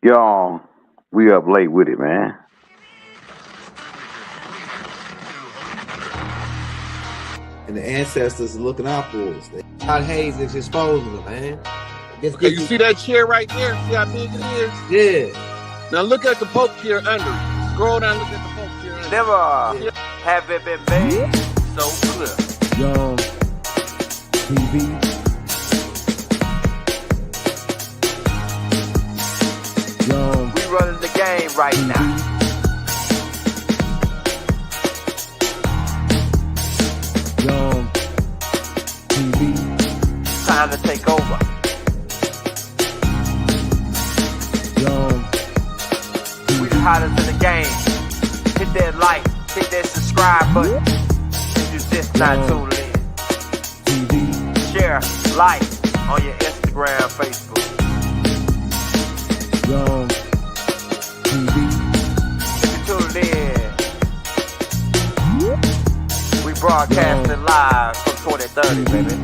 Y'all, we up late with it, man. And the ancestors are looking out for us. Todd Hayes is exposing them, man. Okay, you see that chair right there? See how big it is? Yeah. Now look at the Pope chair under it. Scroll down, look at the Pope chair under Never have it been made so clear. Young TV. Young. We running the game right now. Young TV. Time to take over. Young. We the hottest in the game. Hit that like, hit that subscribe button. If you just not tuned in. TV. Share, like on your Instagram, Facebook. Young TV. If you tuned in, we broadcasting live from 2030, baby.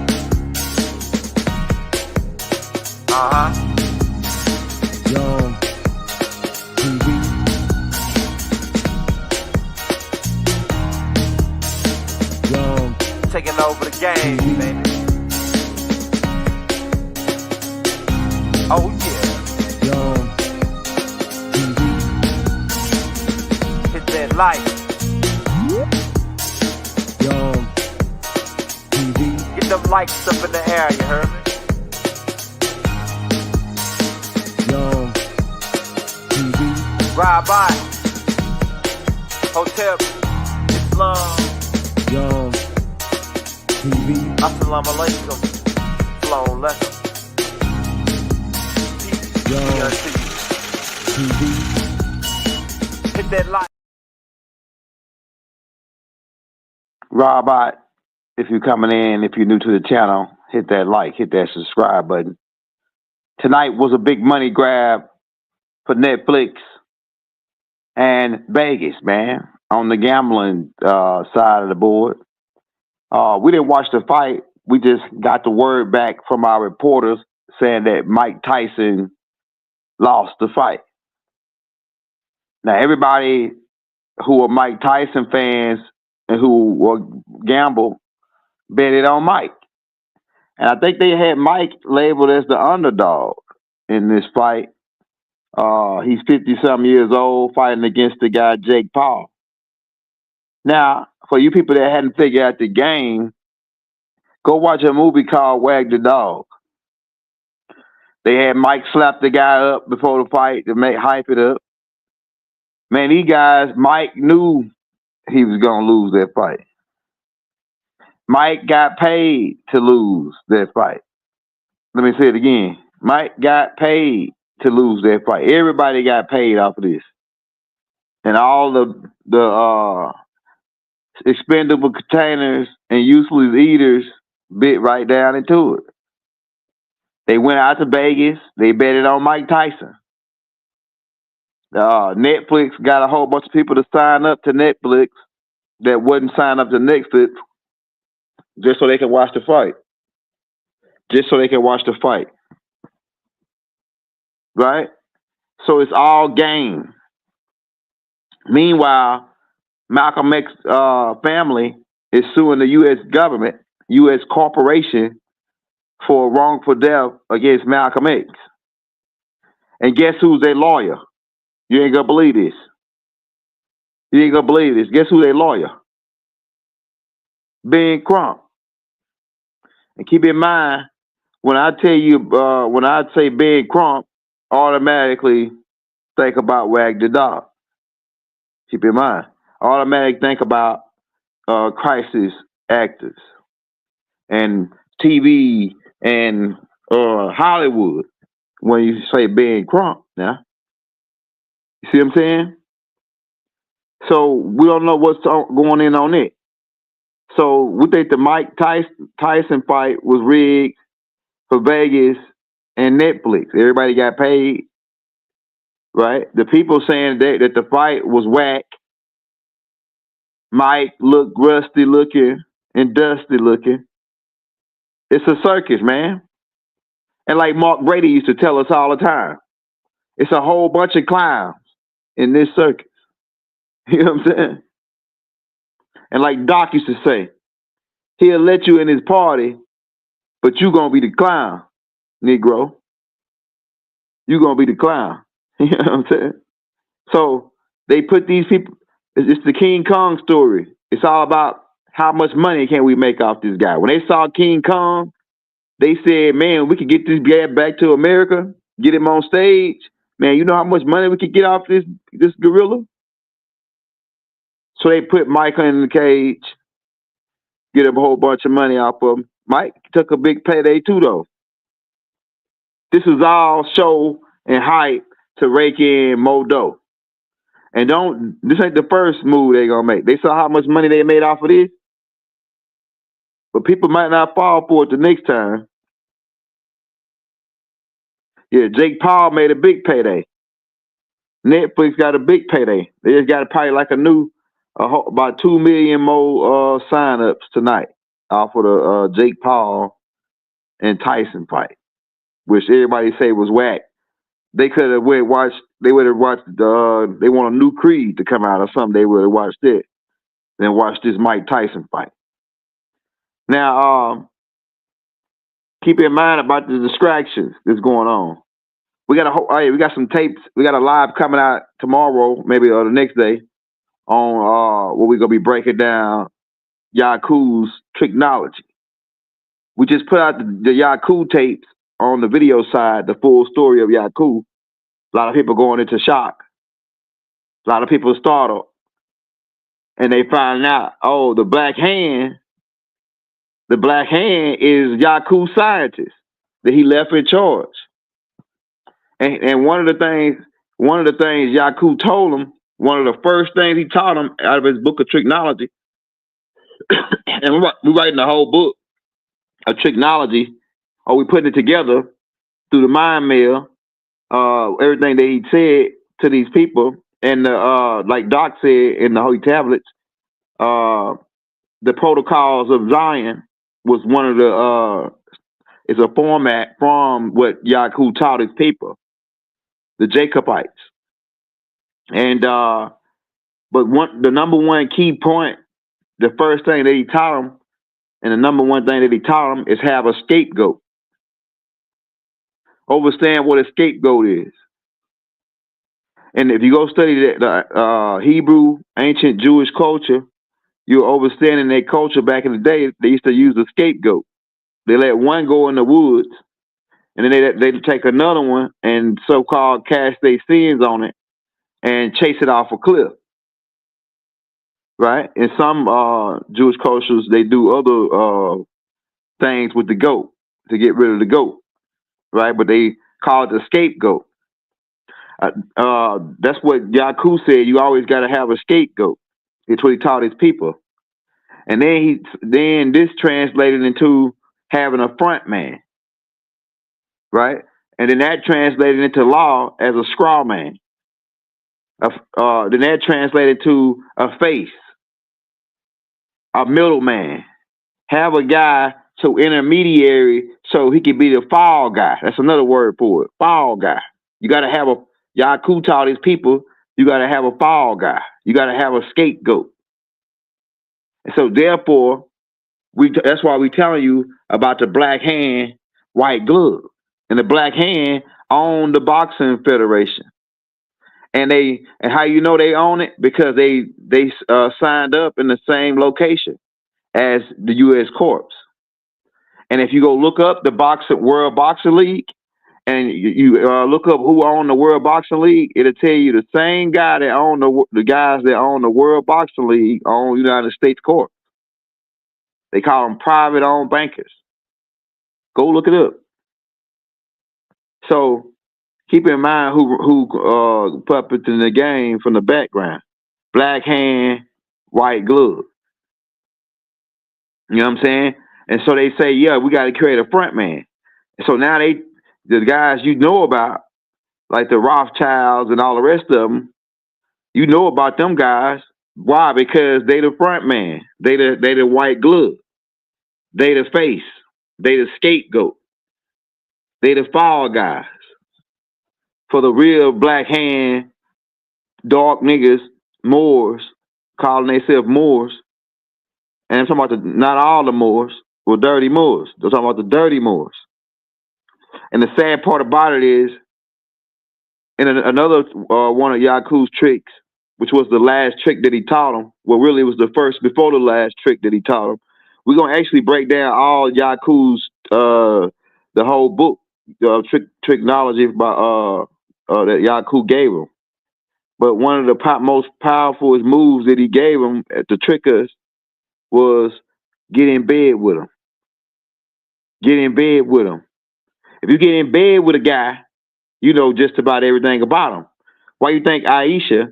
Young TV. Young. Taking over the game, baby. Oh yeah. Young TV. Hit that like. Young TV. Get them likes up in the air, you heard me? Young TV. Ride by. Hotel Islam. Young TV. Assalamu alaikum. Flown lesson. Peace. Young TV. Hit that like. Robot, if you're coming in, if you're new to the channel, hit that like, hit that subscribe button. Tonight was a big money grab for Netflix and Vegas, man, on the gambling side of the board. We didn't watch the fight. We just got the word back from our reporters saying that Mike Tyson lost the fight. Now, everybody who are Mike Tyson fans and who will gamble bet it on Mike. And I think they had Mike labeled as the underdog in this fight. He's 50-something years old fighting against the guy Jake Paul. Now, for you people that hadn't figured out the game, go watch a movie called Wag the Dog. They had Mike slap the guy up before the fight to hype it up. Man, these guys, Mike knew he was going to lose that fight. Mike got paid to lose that fight. Let me say it again. Mike got paid to lose that fight. Everybody got paid off of this. And all the expendable containers and useless eaters bit right down into it. They went out to Vegas. They betted on Mike Tyson. Netflix got a whole bunch of people to sign up to Netflix that wouldn't sign up to Netflix just so they can watch the fight. Just so they can watch the fight. Right? So it's all game. Meanwhile, Malcolm X family is suing the U.S. government, U.S. corporation, for wrongful death against Malcolm X. And guess who's their lawyer? You ain't gonna believe this. You ain't gonna believe this. Guess who their lawyer? Ben Crump. And keep in mind, when I tell you, when I say Ben Crump, automatically think about Wag the Dog. Keep in mind, automatically think about crisis actors and TV and Hollywood when you say Ben Crump. Now, you see what I'm saying? So we don't know what's going in on it. So we think the Mike Tyson fight was rigged for Vegas and Netflix. Everybody got paid, right? The people saying that the fight was whack. Mike looked rusty looking and dusty looking. It's a circus, man. And like Mark Brady used to tell us all the time, It's a whole bunch of clowns in this circus. You know what I'm saying? And like Doc used to say, he'll let you in his party, but you gonna be the clown, Negro. You gonna be the clown. You know what I'm saying? So they put these people. It's the King Kong story. It's all about how much money can we make off this guy. When they saw King Kong, they said, "Man, we could get this guy back to America, get him on stage. Man, you know how much money we could get off this gorilla." So they put Mike in the cage, get him a whole bunch of money off of him. Mike took a big payday too, though. This is all show and hype to rake in more dough. And this ain't the first move they gonna make. They saw how much money they made off of this, but people might not fall for it the next time. Yeah, Jake Paul made a big payday. Netflix got a big payday. They just got probably like about 2 million more signups tonight off of the Jake Paul and Tyson fight, which everybody say was whack. They could have watched. They would have watched. They want a new Creed to come out or something. They would have watched it, then watch this Mike Tyson fight. Now, keep in mind about the distractions that's going on. We got some tapes. We got a live coming out tomorrow, maybe or the next day, on where we're gonna be breaking down Yakub's Tricknology. We just put out the Yakub tapes on the video side, the full story of Yakub. A lot of people going into shock. A lot of people startled. And they find out, the black hand is Yakub's scientist that he left in charge. And one of the things Yakub told him, one of the first things he taught him out of his book of Tricknology, and we're writing the whole book of Tricknology, or we putting it together through the mind mail, everything that he said to these people, and like Doc said in the Holy Tablets, the Protocols of Zion was one of the is a format from what Yakub taught his people, the Jacobites. And the number one key point, the first thing that he taught them, and the number one thing that he taught them is have a scapegoat. Understand what a scapegoat is. And if you go study the Hebrew, ancient Jewish culture, you'll understand in their culture back in the day, they used to use a scapegoat. They let one go in the woods, and then they take another one and so-called cast their sins on it and chase it off a cliff. Right? In some Jewish cultures, they do other things with the goat to get rid of the goat. Right? But they call it the scapegoat. That's what Yakub said. You always got to have a scapegoat. It's what he taught his people. And then this translated into having a front man, right? And then that translated into law as a straw man. Then that translated to a face, a middleman. Have a guy intermediary so he could be the fall guy. That's another word for it, fall guy. You got to have Yakub taught his people, you got to have a fall guy. You got to have a scapegoat. And so therefore, that's why we're telling you about the black hand, white glove. And the black hand owned the boxing federation. And how you know they own it? Because they signed up in the same location as the U.S. Corps. And if you go look up the World Boxing League, and you look up who owned the World Boxing League, it'll tell you the same guy that owned the guys that own the World Boxing League own United States Corps. They call them private-owned bankers. Go look it up. So keep in mind who puppets in the game from the background. Black hand, white glove. You know what I'm saying? And so they say, yeah, we got to create a front man. And so now the guys you know about, like the Rothschilds and all the rest of them, you know about them guys. Why? Because they the front man. They the white glove. They the face. They the scapegoat. They the fall guys for the real black hand, dark niggas, Moors, calling themselves Moors. And I'm talking about not all the Moors, were dirty Moors. I'm talking about the dirty Moors. And the sad part about it is, in another one of Yakub's tricks, which was the last trick that he taught him, well, really it was the first before the last trick that he taught him. We're going to actually break down all Yakub's, the whole book, Tricknology that Yakub gave him. But one of the most powerful moves that he gave him to trick us was get in bed with him. Get in bed with him. If you get in bed with a guy, you know just about everything about him. Why you think Aisha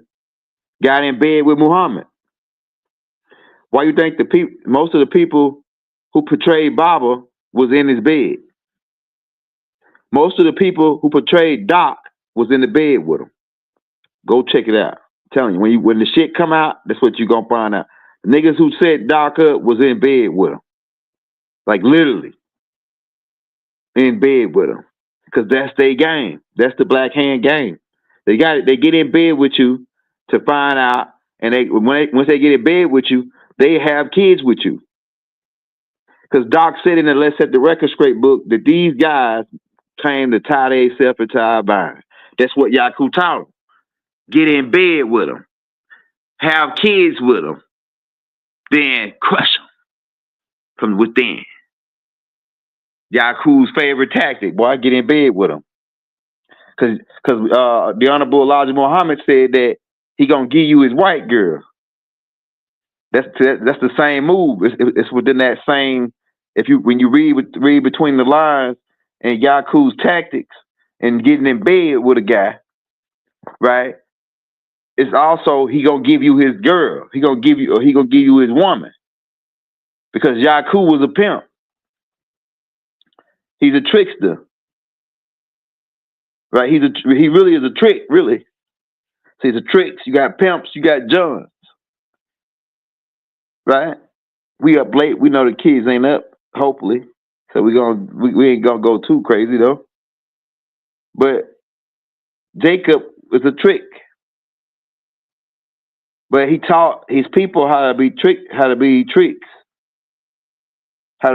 got in bed with Muhammad? Why you think most of the people who portrayed Baba was in his bed? Most of the people who portrayed Doc was in the bed with him. Go check it out. I'm telling you, when the shit come out, that's what you gonna find out. The niggas who set Doc up was in bed with him. Like literally in bed with him. Because that's their game. That's the black hand game. They get in bed with you to find out, and once they get in bed with you, they have kids with you. Because Doc said in the Let's Set the Record Straight book that these guys claim to tie themselves into our vine. That's what Yakub taught them. Get in bed with them. Have kids with them. Then crush them from within. Yakub's favorite tactic, boy, get in bed with them. Because the Honorable Elijah Muhammad said that he gonna give you his white girl. That's the same move. It's within that same. When you read between the lines and Yakub's tactics and getting in bed with a guy, right? It's also he gonna give you his girl. He gonna give you his woman. Because Yakub was a pimp. He's a trickster. Right? He really is a trick, really. So he's a tricks. You got pimps, you got Johns. Right? We up late. We know the kids ain't up, hopefully. So we ain't gonna go too crazy though. But Jacob was a trick. But he taught his people how to be tricks, how to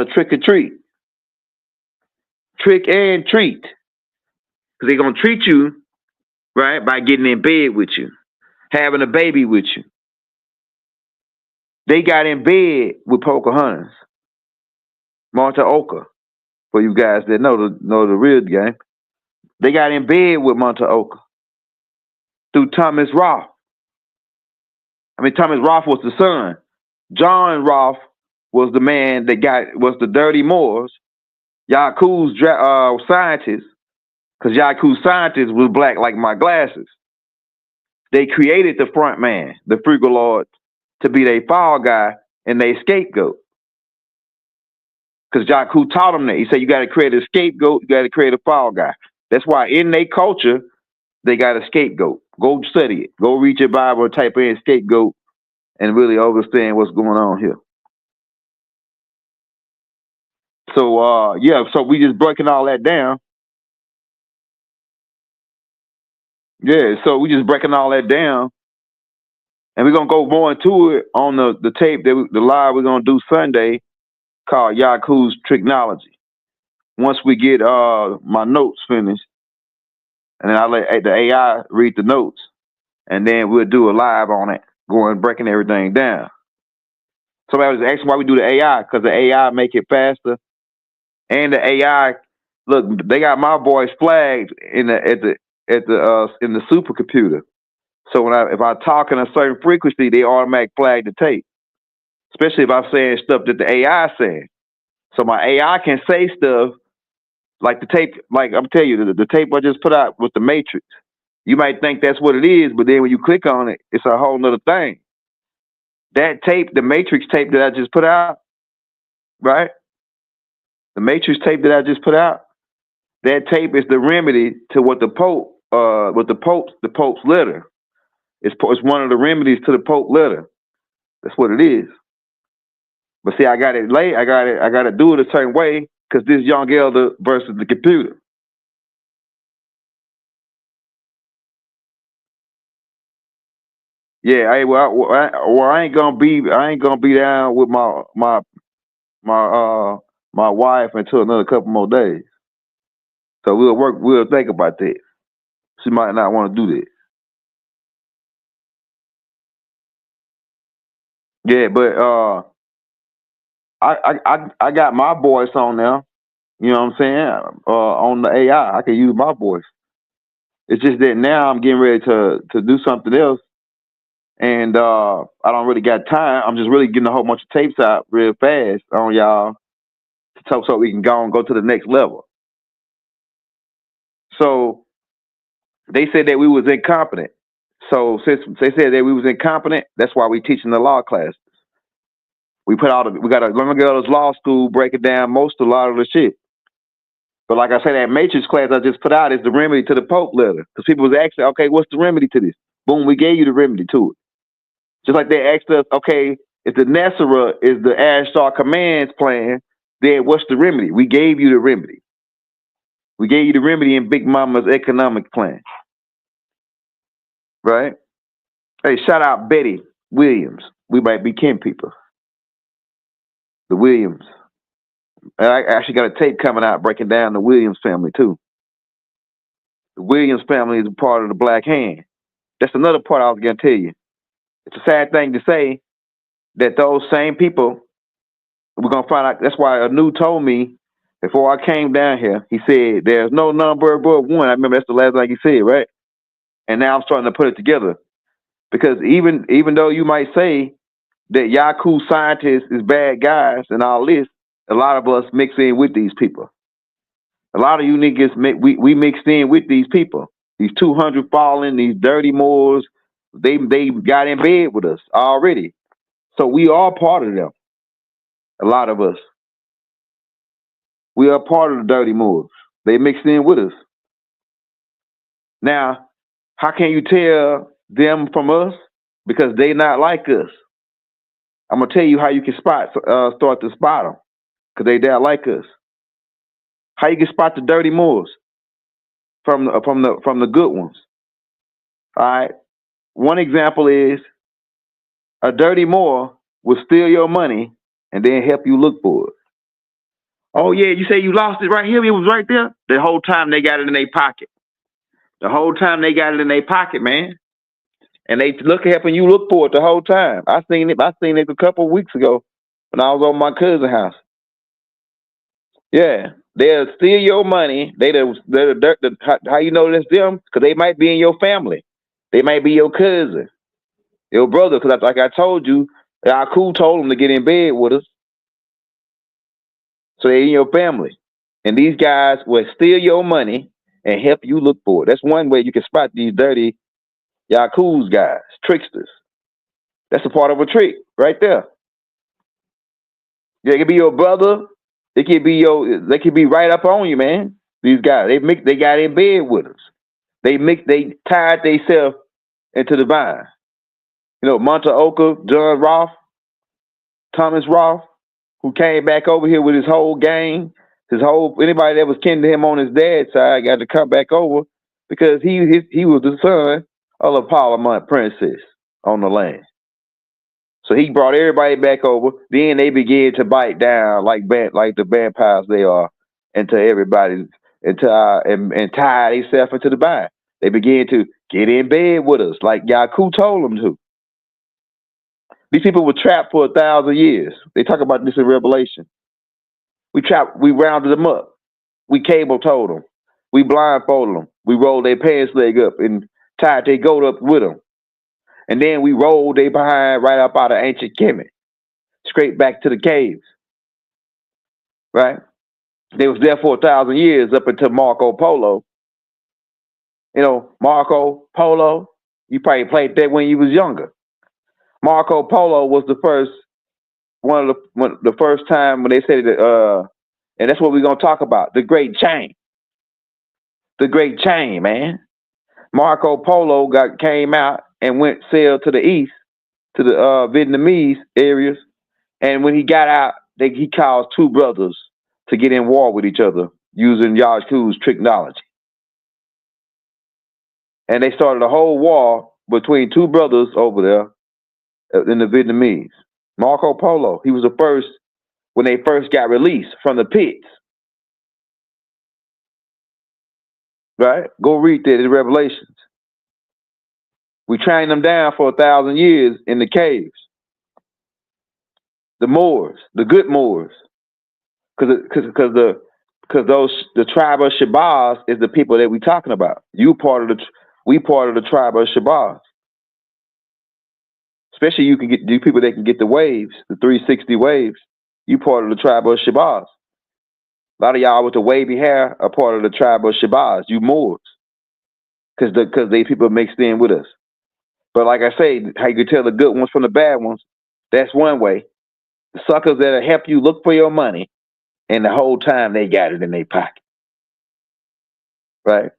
trick or treat. Trick and treat. Because they're going to treat you, right, by getting in bed with you, having a baby with you. They got in bed with Pocahontas, Monta Oka, for you guys that know the real game. They got in bed with Monta Oka through Thomas Roth. Thomas Roth was the son. John Roth was the man that was the dirty Moors. Yakub's scientist, because Yakub's scientist was black like my glasses. They created the front man, the Frugal Lord, to be their fall guy and their scapegoat. Because Yakub taught them that. He said, you got to create a scapegoat, you got to create a fall guy. That's why in their culture, they got a scapegoat. Go study it. Go read your Bible and type in scapegoat and really understand what's going on here. So, so we just breaking all that down. Yeah, so we just breaking all that down. And we're going to go more into it on the tape, the live we're going to do Sunday called Yakub's Tricknology. Once we get my notes finished, and then I'll let the AI read the notes, and then we'll do a live on it, breaking everything down. Somebody was asking why we do the AI, because the AI make it faster. And the AI, look, they got my voice flagged in the supercomputer. So if I talk in a certain frequency, they automatically flag the tape. Especially if I'm saying stuff that the AI saying. So my AI can say stuff like the tape, like I'm telling you, the tape I just put out with the Matrix. You might think that's what it is, but then when you click on it, it's a whole nother thing. That tape, the Matrix tape that I just put out, right? The Matrix tape that I just put out, that tape is the remedy to what the Pope's letter. It's one of the remedies to the Pope letter. That's what it is. But see, I got it late. I got to do it a certain way because this young elder versus the computer. Yeah, I ain't gonna be down with my wife until another couple more days. So we'll think about that. She might not want to do that. Yeah, but I got my voice on now. You know what I'm saying? On the AI, I can use my voice. It's just that now I'm getting ready to do something else, and I don't really got time. I'm just really getting a whole bunch of tapes out real fast on y'all so we can go and go to the next level. So they said that we was incompetent. So since they said that we was incompetent, that's why we teaching the law class. We got a let me go to law school, break it down a lot of the shit. But like I said, that matrix class I just put out is the remedy to the Pope letter. Because people was asking, okay, what's the remedy to this? Boom, we gave you the remedy to it. Just like they asked us, okay, if the Nessera is the Ashtar Commands plan, then what's the remedy? We gave you the remedy. We gave you the remedy in Big Mama's economic plan. Right? Hey, shout out Betty Williams. We might be kin people. The Williams. And I actually got a tape coming out breaking down the Williams family too. The Williams family is a part of the Black Hand. That's another part I was going to tell you. It's a sad thing to say that those same people, we're going to find out. That's why Anu told me before I came down here, he said, there's no number above one. I remember that's the last thing he said, right? And now I'm starting to put it together. Because even though you might say that Yakub scientists is bad guys and all this, a lot of us mix in with these people. A lot of you niggas, we mixed in with these people. These 200 fallen, these dirty Moors, they got in bed with us already. So we are part of them. A lot of us. We are part of the dirty Moors. They mixed in with us. Now, how can you tell them from us? Because they not like us. I'm gonna tell you how you can start to spot them, because they not like us. How you can spot the dirty Moors from the good ones. All right. One example is a dirty Moor will steal your money and then help you look for it. Oh yeah, you say you lost it right here. It was right there. The whole time they got it in their pocket. The whole time they got it in their pocket, man. And they helping you look for it the whole time. I seen it a couple of weeks ago when I was over my cousin's house. Yeah, they'll steal your money. How you know that's them? Because they might be in your family. They might be your cousin, your brother. Because like I told you, Yakub told them to get in bed with us. So they're in your family. And these guys will steal your money and help you look for it. That's one way you can spot these dirty Yakub's guys, tricksters. That's a part of a trick right there. Yeah, it could be your brother. They could be right up on you, man. These guys, they got in bed with us. They tied themselves into the vine. You know, Monta Oka, John Roth, Thomas Roth, who came back over here with his whole gang, anybody that was kin to him on his dad's side got to come back over because he was the son of a Parliament princess on the land. So he brought everybody back over. Then they began to bite down like the vampires they are into everybody and tie themselves into the vine. They began to get in bed with us like Yakub told them to. These people were trapped for 1,000 years. They talk about this in Revelation. We rounded them up. We cable told them. We blindfolded them. We rolled their pants leg up and tied their goat up with them. And then we rolled their behind right up out of ancient Kemet, straight back to the caves. Right? They was there for 1,000 years up until Marco Polo. You know, Marco Polo, you probably played that when you was younger. Marco Polo was the first the first time when they said that, and that's what we're gonna talk about, the Great Chain. The Great Chain, man. Marco Polo came out and went sailed to the east, to the Vietnamese areas, and when he got out, he caused two brothers to get in war with each other using Yakub's Tricknology. And they started a whole war between two brothers over there in the Vietnamese. Marco Polo, he was the first when they first got released from the pits. Right? Go read that in Revelations. We trained them down for 1,000 years in the caves. The Moors, the good Moors, because the tribe of Shabazz is the people that we talking about. We part of the tribe of Shabazz. Especially you can get these people that can get the waves, the 360 waves. You part of the tribe of Shabazz. A lot of y'all with the wavy hair are part of the tribe of Shabazz. You Moors, because they people mixed in with us. But like I say, how you can tell the good ones from the bad ones, that's one way. The suckers that'll help you look for your money, and the whole time they got it in their pocket. Right?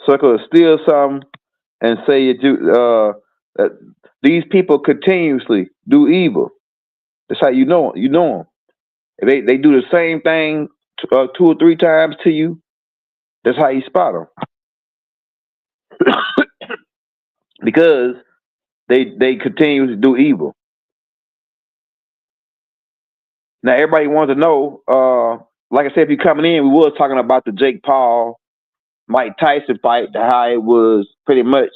Suckers steal something and say you do. These people continuously do evil. That's how you know them. You know them. If they do the same thing 2 or 3 times to you, that's how you spot them. Because they continue to do evil. Now everybody wants to know. Like I said, if you're coming in, we was talking about the Jake Paul, Mike Tyson fight, how it was pretty much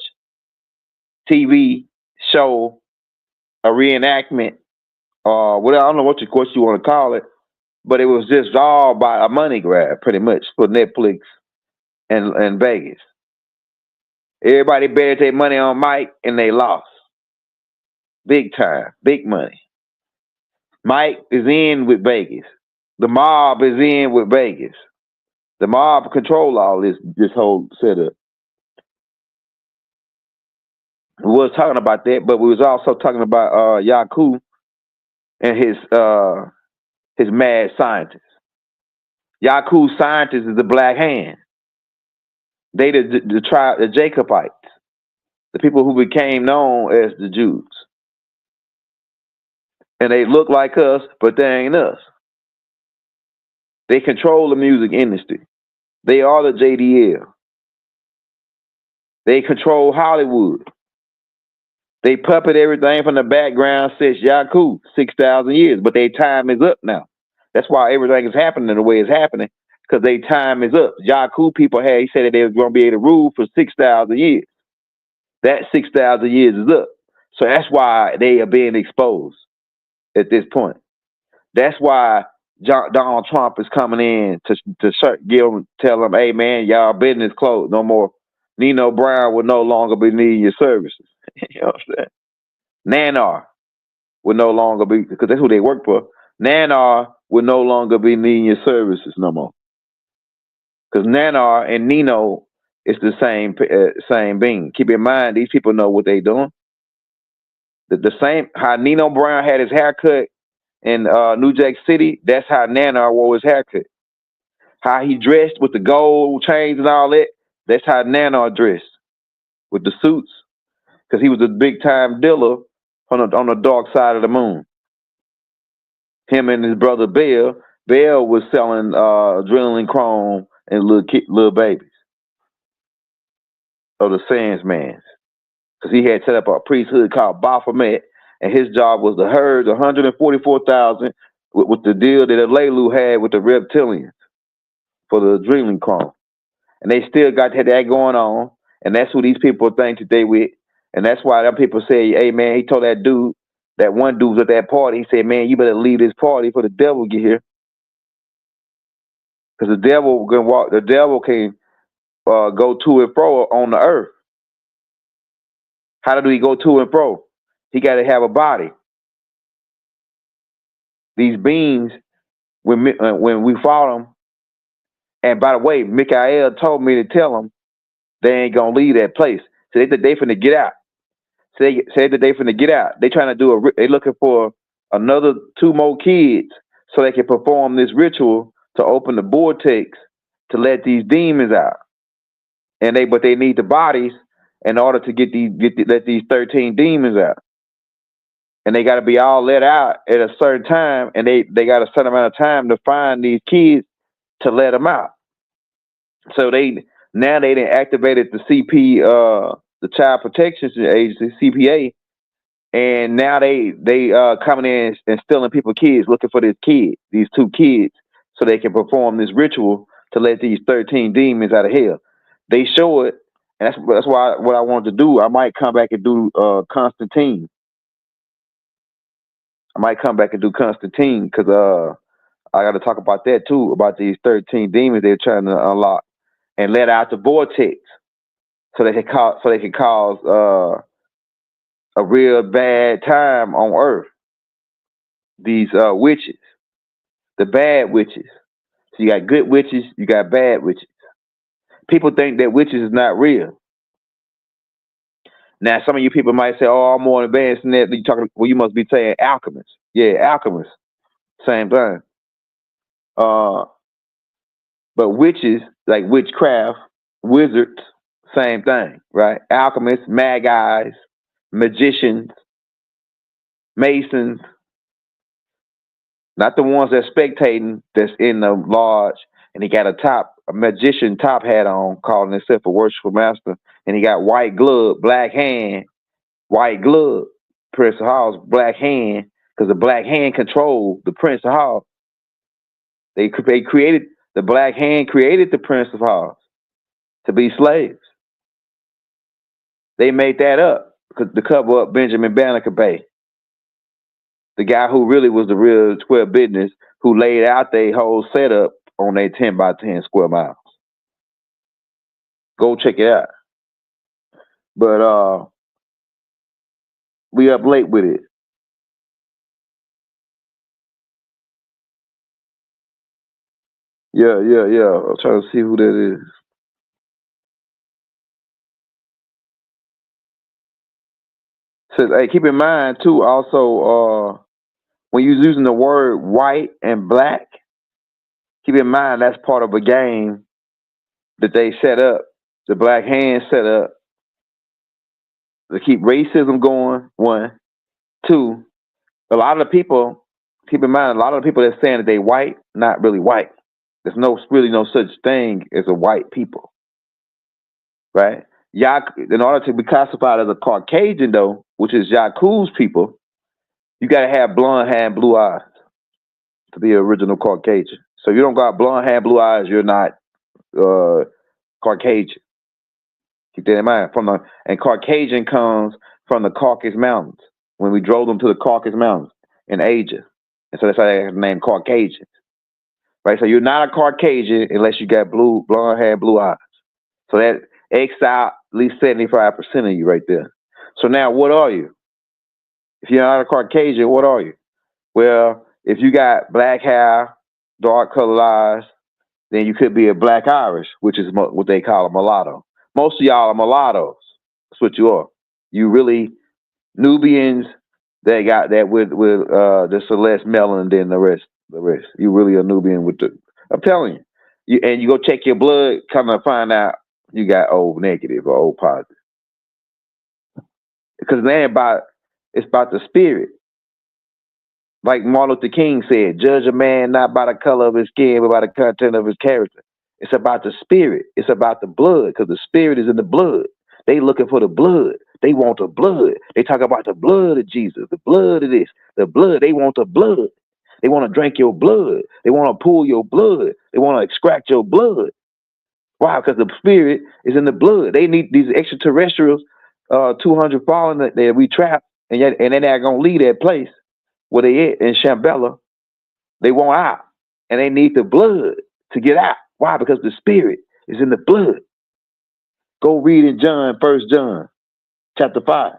TV show, a reenactment, well, I don't know what you want to call it, but it was just all by a money grab, pretty much, for Netflix and Vegas. Everybody bet their money on Mike, and they lost. Big time, big money. Mike is in with Vegas. The mob is in with Vegas. The mob control all this whole setup. We was talking about that, but we was also talking about Yakub and his mad scientist. Yakub's scientist is the Black Hand. They the Jacobites, the people who became known as the Jews. And they look like us, but they ain't us. They control the music industry. They are the JDL. They control Hollywood. They puppet everything from the background since Yakub, 6,000 years, but their time is up now. That's why everything is happening the way it's happening, because their time is up. Yakub people he said that they were going to be able to rule for 6,000 years. That 6,000 years is up. So that's why they are being exposed at this point. That's why Donald Trump is coming in to tell them, hey, man, y'all business closed. No more. Nino Brown will no longer be needing your services. You know what I'm saying? Nanar will no longer be, because that's who they work for. Nanar will no longer be needing your services no more. Because Nanar and Nino is the same being. Keep in mind, these people know what they're doing. The same, how Nino Brown had his haircut in New Jack City, that's how Nanar wore his haircut. How he dressed with the gold chains and all that, that's how Nanar dressed with the suits, because he was a big time dealer on the dark side of the moon. Him and his brother Bell was selling adrenaline chrome and little babies of the Sandsmans, because he had set up a priesthood called Baphomet, and his job was to herd 144,000 with the deal that Alelu had with the reptilians for the adrenaline chrome. And they still got that going on, and that's who these people think that they with. And that's why them people say, hey, man, he told that one dude was at that party, he said, man, you better leave this party for the devil to get here. Because the devil can go to and fro on the earth. How do he go to and fro? He got to have a body. These beings, when we fought them, and by the way, Mikael told me to tell them they ain't gonna leave that place. So they finna get out. Say that they finna get out. They trying to do they looking for another 2 more kids so they can perform this ritual to open the vortex to let these demons out. But they need the bodies in order to let these 13 demons out. And they got to be all let out at a certain time, and they got a certain amount of time to find these kids to let them out. So now they done activated the the Child Protection Agency, CPA, and now they coming in and stealing people's kids, looking for these 2 kids, so they can perform this ritual to let these 13 demons out of hell. They show it, and that's why what I wanted to do. I might come back and do Constantine. I might come back and do Constantine because I got to talk about that too, about these 13 demons they're trying to unlock and let out the vortex, so they can cause a real bad time on Earth. These witches, the bad witches. So you got good witches, you got bad witches. People think that witches is not real. Now, some of you people might say, "Oh, I'm more advanced than that." You must be saying alchemists. Yeah, alchemists, same thing. But witches, like witchcraft, wizards, same thing, right? Alchemists, magi's, magicians, masons, not the ones that's spectating, that's in the lodge, and he got a magician top hat on, calling himself a worshipful master, and he got white glove, black hand, white glove, Prince of Hall's black hand, because the black hand controlled the Prince of Hall. They created, the black hand created the Prince of Hall to be slaves. They made that up to cover up Benjamin Banneker Bay, the guy who really was the real square business, who laid out their whole setup on their 10 by 10 square miles. Go check it out. But we up late with it. Yeah. I'm trying to see who that is. Says, hey, keep in mind too, also, when you're using the word white and black, keep in mind that's part of a game that they set up. The black hand set up to keep racism going. 1, 2. A lot of the people, keep in mind, a lot of the people that's saying that they white, not really white. There's really no such thing as a white people, right? In order to be classified as a Caucasian, though, which is Yakub's people, you got to have blonde hair and blue eyes to be an original Caucasian. So if you don't got blonde hair and blue eyes, you're not Caucasian. Keep that in mind. And Caucasian comes from the Caucasus Mountains, when we drove them to the Caucasus Mountains in Asia. And so that's why they have the name Caucasian. Right? So you're not a Caucasian unless you got blonde hair, blue eyes. So that X out at least 75% of you right there. So now what are you? If you're not a Caucasian, what are you? Well, if you got black hair, dark colored eyes, then you could be a black Irish, which is what they call a mulatto. Most of y'all are mulattoes. That's what you are. You really Nubians that got that with just a less melanin than the rest. You really a Nubian with the. I'm telling you. You go check your blood, come and find out you got O negative or O positive. Because it's about the spirit. Like Martin Luther King said, judge a man not by the color of his skin, but by the content of his character. It's about the spirit. It's about the blood, because the spirit is in the blood. They looking for the blood. They want the blood. They talk about the blood of Jesus, the blood of this, the blood. They want the blood. They want to drink your blood. They want to pull your blood. They want to extract your blood. Why? Because the spirit is in the blood. They need these extraterrestrials, 200 fallen that we trapped, and they're not going to leave that place where they at in Shambhala. They want out, and they need the blood to get out. Why? Because the spirit is in the blood. Go read in John, 1 John, chapter 5.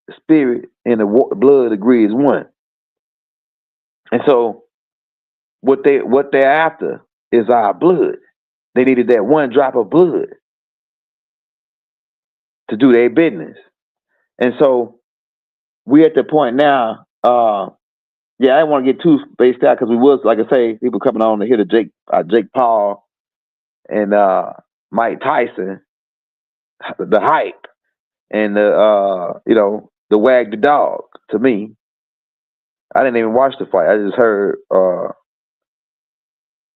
The spirit and the blood agree as one. And so what they're after is our blood. They needed that one drop of blood to do their business. And so we at the point now, I didn't want to get too spaced out, because we was, like I say, people coming on to hear the Jake Paul and Mike Tyson, the hype, and the wag the dog. To me, I didn't even watch the fight. I just heard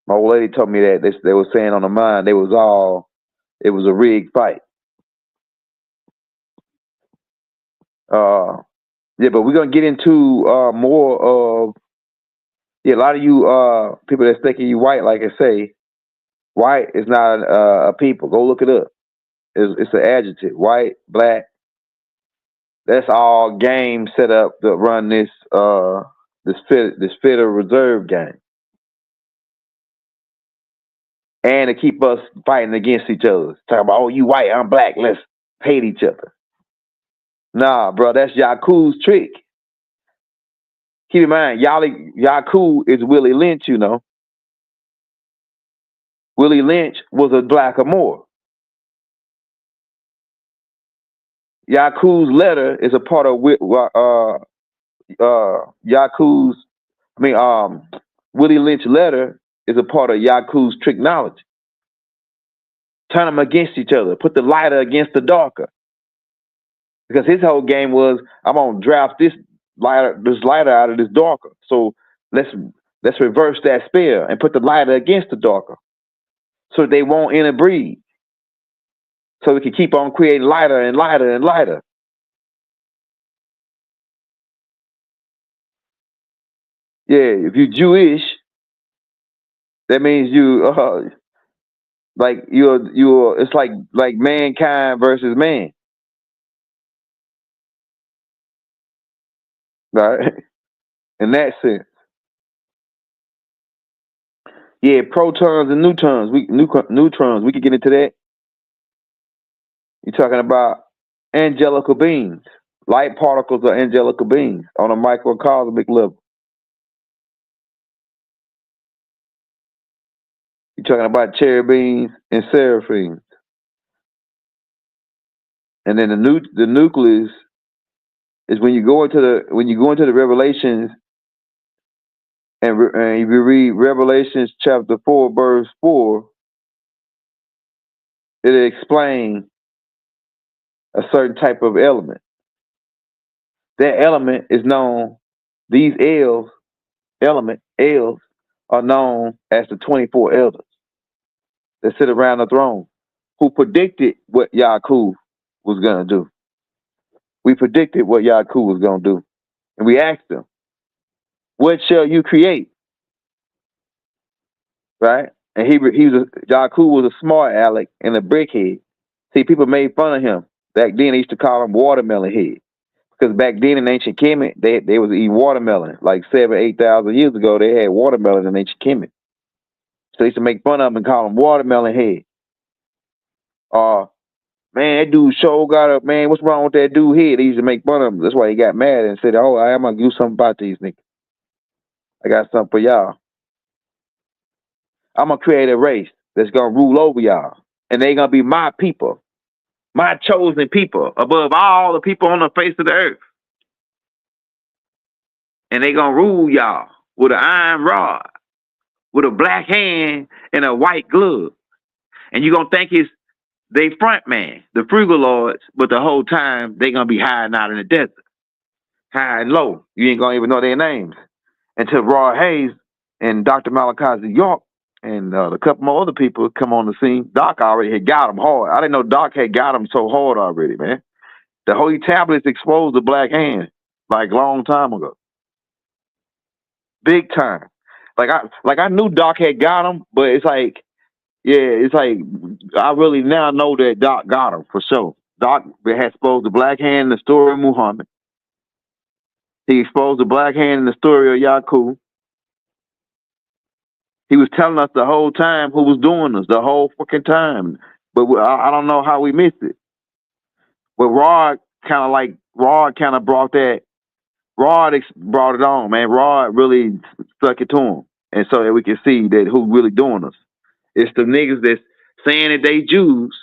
my My old lady told me that they were saying on the mind it was a rigged fight. Yeah, but we're gonna get into more of a lot of you people that's thinking you white, like I say, white is not a people. Go look it up. It's an adjective. White, black. That's all game set up to run this Federal Reserve game, and to keep us fighting against each other. Talking about, oh, you white, I'm black. Let's hate each other. Nah, bro, that's Yakub's trick. Keep in mind, Yakub is Willie Lynch. You know, Willie Lynch was a black or more. Yakub's letter is a part of Yakub's. Willie Lynch letter is a part of Yakub's Tricknology. Turn them against each other. Put the lighter against the darker. Because his whole game was, I'm gonna draft this lighter out of this darker. So let's reverse that spell and put the lighter against the darker, so they won't interbreed. So we can keep on creating lighter and lighter and lighter. Yeah, if you're Jewish, that means you like you're it's like mankind versus man, right? In that sense. Yeah, protons and neutrons. Neutrons. We could get into that. You're talking about angelical beings. Light particles are angelical beings on a microcosmic level. You're talking about cherubims and seraphims. And then the nucleus is when you go into the Revelations and if you read Revelations chapter 4 verse 4, it explains a certain type of element. That element is known. These L's are known as the 24 elders that sit around the throne, who predicted what Yakub was gonna do. We predicted what Yakub was gonna do, and we asked him, "What shall you create?" Right? And Yakub was a smart aleck and a brickhead. See, people made fun of him back then. They used to call him watermelon head because back then in ancient Kemet, they was eating watermelon. Like 7,000-8,000 years ago, they had watermelon in ancient Kemet. So they used to make fun of him and call him watermelon head. Man, that dude sure got up, man. What's wrong with that dude here? They used to make fun of him. That's why he got mad and said, "Oh, I'm gonna do something about these niggas. I got something for y'all. I'm gonna create a race that's gonna rule over y'all, and they gonna be my people, my chosen people, above all the people on the face of the earth. And they gonna rule y'all with an iron rod, with a black hand and a white glove. And you gonna think it's they front man, the frugal lords, but the whole time they gonna be hiding out in the desert, high and low. You ain't gonna even know their names until Raw Hayes and Dr. Malachi York and a couple more other people come on the scene. Doc already had got them hard. I didn't know Doc had got them so hard already, man. The Holy Tablets exposed the black hand like long time ago, big time. Like I knew Doc had got them, but it's like, yeah, it's like I really now know that Doc got them for sure. Doc had exposed the black hand in the story of Muhammad. He exposed the black hand in the story of Yakub. He was telling us the whole time who was doing this, the whole fucking time. But I don't know how we missed it. But Rod kind of brought that. Rod brought it on, man. Rod really stuck it to him. And so that we can see that who really doing this. It's the niggas that's saying that they Jews,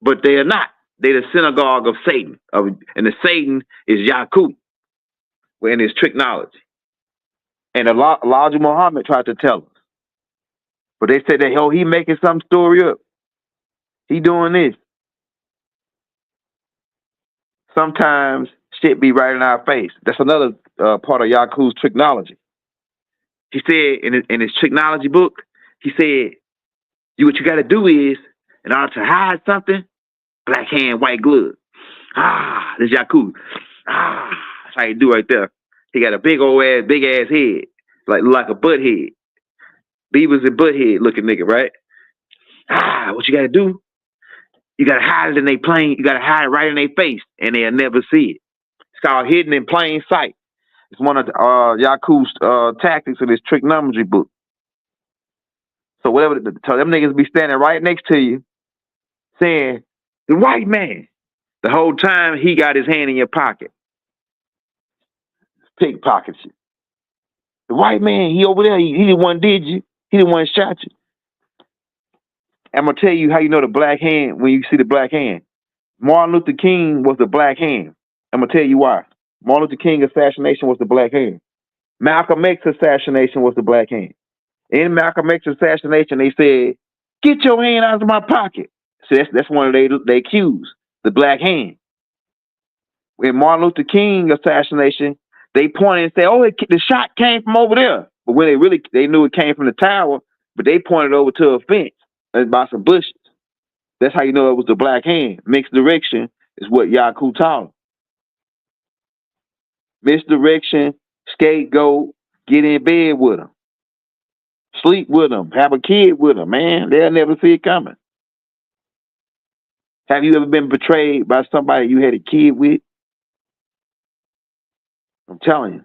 but they are not. They the synagogue of Satan. And the Satan is Yakub in his Tricknology. And Elijah Muhammad tried to tell us. But they said that, he making some story up. He doing this. Sometimes shit be right in our face. That's another part of Yakub's Tricknology. He said in his Tricknology book, He said, what you got to do is, in order to hide something, black hand, white glove. This Yakub. That's how you do right there. He got a big ass head, like a butt head. Beavers and butt head looking nigga, right? What you got to do? You got to hide it in their plane. You got to hide it right in their face, and they'll never see it. It's called hidden in plain sight. It's one of Yakub's tactics in his Tricknology book. So so them niggas be standing right next to you, saying, "The white man." The whole time he got his hand in your pocket, pickpockets you. The white man, he over there. He the one did you. He the one shot you. I'm gonna tell you how you know the black hand when you see the black hand. Martin Luther King was the black hand. I'm gonna tell you why. Martin Luther King assassination was the black hand. Malcolm X assassination was the black hand. In Malcolm X assassination, they said, "Get your hand out of my pocket." So that's one of their cues, the black hand. In Martin Luther King assassination, they pointed and said, "Oh, the shot came from over there." But when they knew it came from the tower, but they pointed over to a fence by some bushes. That's how you know it was the black hand. Misdirection is what Yakub taught them. Misdirection, scapegoat, get in bed with them. Sleep with them. Have a kid with them, man. They'll never see it coming. Have you ever been betrayed by somebody you had a kid with? I'm telling you.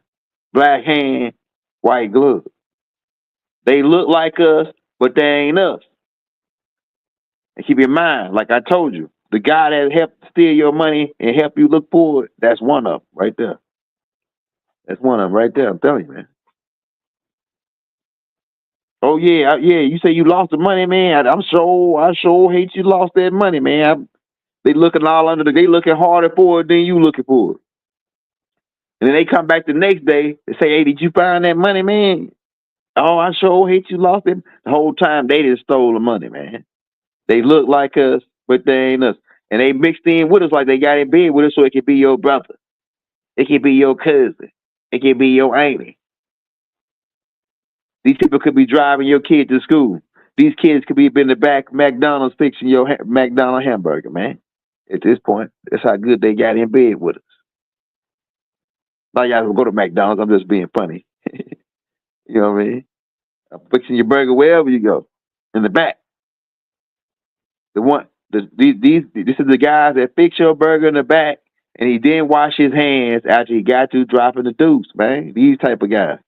Black hand, white glove. They look like us, but they ain't us. And keep in mind, like I told you, the guy that helped steal your money and help you look for it, that's one of them right there. That's one of them right there. I'm telling you, man. Oh yeah, yeah. You say you lost the money, man. I sure hate you lost that money, man. They looking all under they looking harder for it than you looking for it. And then they come back the next day and say, "Hey, did you find that money, man?" "Oh, I sure hate you lost it." The whole time they just stole the money, man. They look like us, but they ain't us. And they mixed in with us like they got in bed with us so it could be your brother. It could be your cousin. It could be your auntie. These people could be driving your kid to school. These kids could be in the back McDonald's fixing your McDonald's hamburger, man. At this point, that's how good they got in bed with us. Now y'all go to McDonald's. I'm just being funny. You know what I mean? I'm fixing your burger wherever you go. In the back. This is the guys that fix your burger in the back, and he didn't wash his hands after he got to dropping the deuce, man. These type of guys.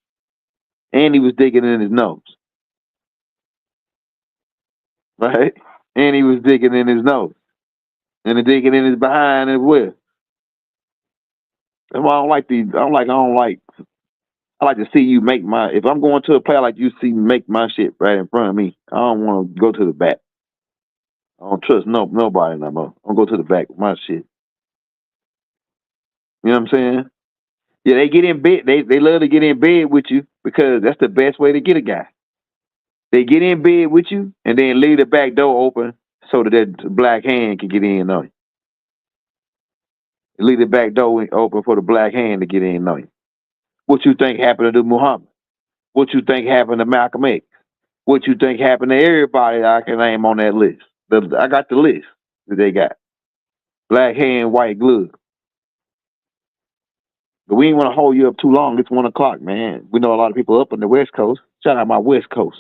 And he was digging in his nose. Right? And he was digging in his nose. And digging in his behind as well. That's why I like to see you make if I'm going to a play, I like you see me make my shit right in front of me. I don't want to go to the back. I don't trust nobody no more. I'm going to go to the back with my shit. You know what I'm saying? Yeah, they get in bed. They love to get in bed with you because that's the best way to get a guy. They get in bed with you and then leave the back door open so that black hand can get in on you. Leave the back door open for the black hand to get in on you. What you think happened to Muhammad? What you think happened to Malcolm X? What you think happened to everybody I can name on that list? I got the list that they got. Black hand, white glove. But we ain't want to hold you up too long. It's 1 o'clock, man. We know a lot of people up on the West Coast. Shout out my West Coast.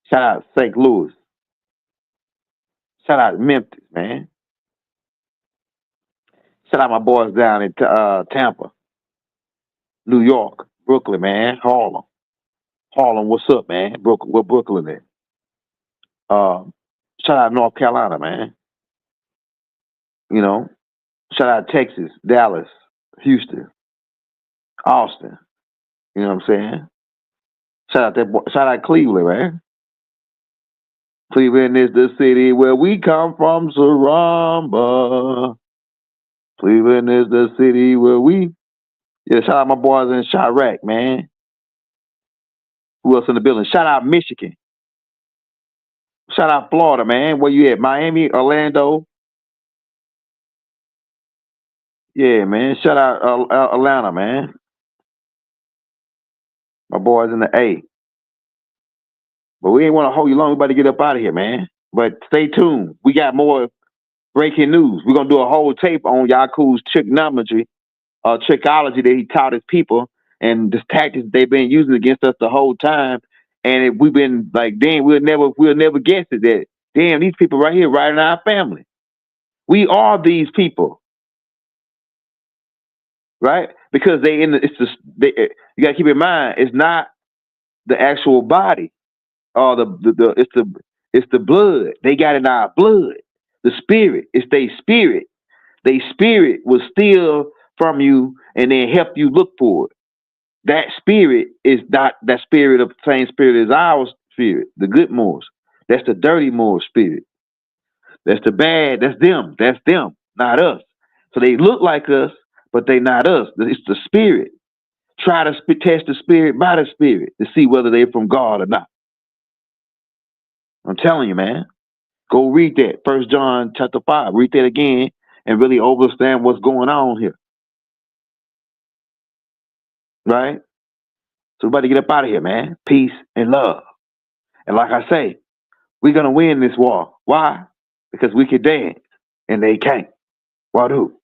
Shout out St. Louis. Shout out Memphis, man. Shout out my boys down in Tampa, New York, Brooklyn, man, Harlem. Harlem, what's up, man? Brooklyn, where Brooklyn at? Shout out North Carolina, man. You know, shout out Texas, Dallas, Houston, Austin. You know what I'm saying? Shout out Cleveland, man. Cleveland is the city where we come from, Saramba. Cleveland is the city where we. Yeah, shout out my boys in Chirac, man. Who else in the building? Shout out Michigan. Shout out Florida, man. Where you at? Miami, Orlando. Yeah, man. Shout out Atlanta, man. My boys in the A. But we ain't want to hold you long. We about to get up out of here, man. But stay tuned. We got more breaking news. We're gonna do a whole tape on Yakub's tricknology, trickology that he taught his people, and the tactics they've been using against us the whole time. And we've been like, damn, we'll never guess it. That damn, these people right here, right in our family. We are these people, right? Because you gotta keep in mind, it's not the actual body or it's the blood. They got in our blood. The spirit. It's their spirit. Their spirit will steal from you and then help you look for it. That spirit is not that spirit of the same spirit as our spirit, the good Moors. That's the dirty Moor spirit. That's the bad. That's them. That's them, not us. So they look like us, but they not us. It's the spirit. Try to test the spirit by the spirit to see whether they're from God or not. I'm telling you, man. Go read that. 1 John chapter 5. Read that again and really understand what's going on here. Right? So we're about to get up out of here, man. Peace and love. And like I say, we're going to win this war. Why? Because we can dance and they can't. Why do?